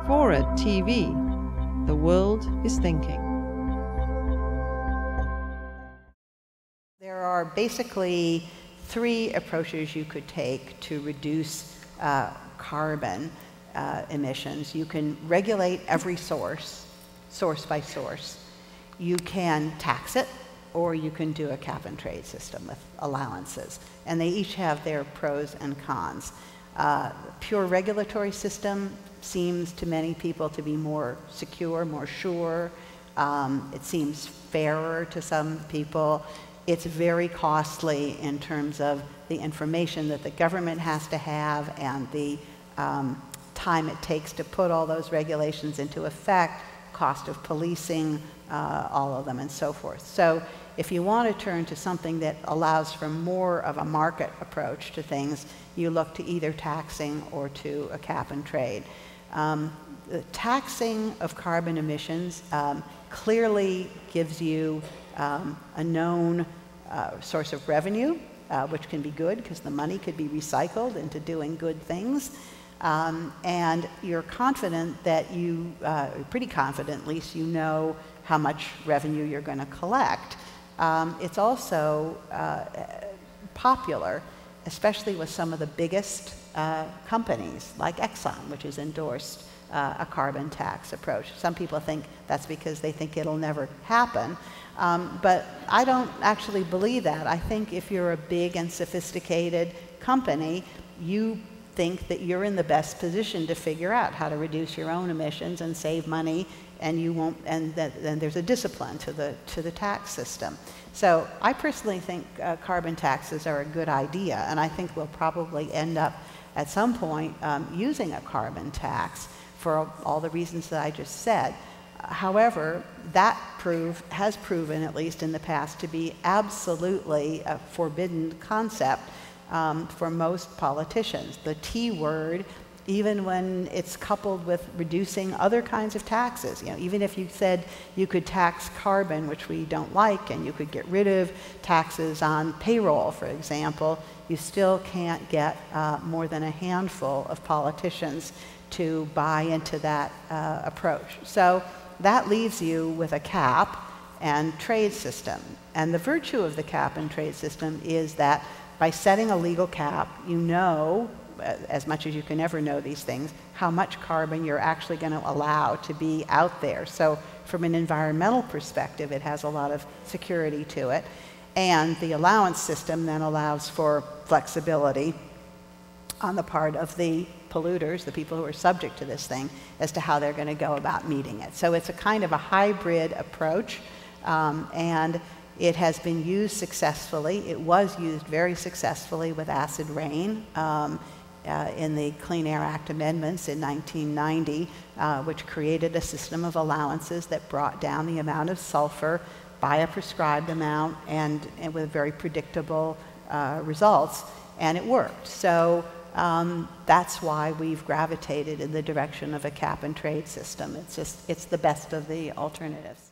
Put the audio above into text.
FORA.tv. The world is thinking. There are basically three approaches you could take to reduce carbon emissions. You can regulate every source by source. You can tax it, or you can do a cap and trade system with allowances. And they each have their pros and cons. Pure regulatory system seems to many people to be more secure, more sure. It seems fairer to some people. It's very costly in terms of the information that the government has to have and the time it takes to put all those regulations into effect, cost of policing, all of them, and so forth. So if you want to turn to something that allows for more of a market approach to things, you look to either taxing or to a cap and trade. The taxing of carbon emissions clearly gives you a known source of revenue, which can be good because the money could be recycled into doing good things. And you're confident that you, pretty confident at least, you know how much revenue you're going to collect. It's also popular, especially with some of the biggest companies, like Exxon, which has endorsed a carbon tax approach. Some people think that's because they think it'll never happen. But I don't actually believe that. I think if you're a big and sophisticated company, you think that you're in the best position to figure out how to reduce your own emissions and save money, and you won't, and then there's a discipline to the tax system. So I personally think carbon taxes are a good idea, and I think we'll probably end up at some point using a carbon tax for all the reasons that I just said. However, that has proven, at least in the past, to be absolutely a forbidden concept for most politicians. The T word, even when it's coupled with reducing other kinds of taxes. You know, even if you said you could tax carbon, which we don't like, and you could get rid of taxes on payroll, for example, you still can't get more than a handful of politicians to buy into that approach. So that leaves you with a cap and trade system. And the virtue of the cap and trade system is that by setting a legal cap, you know, as much as you can ever know these things, how much carbon you're actually going to allow to be out there. So from an environmental perspective, it has a lot of security to it. And the allowance system then allows for flexibility on the part of the polluters, the people who are subject to this thing, as to how they're going to go about meeting it. So it's a kind of a hybrid approach, and it has been used successfully. It was used very successfully with acid rain in the Clean Air Act amendments in 1990, which created a system of allowances that brought down the amount of sulfur by a prescribed amount and with very predictable results, and it worked. So that's why we've gravitated in the direction of a cap and trade system. It's the best of the alternatives.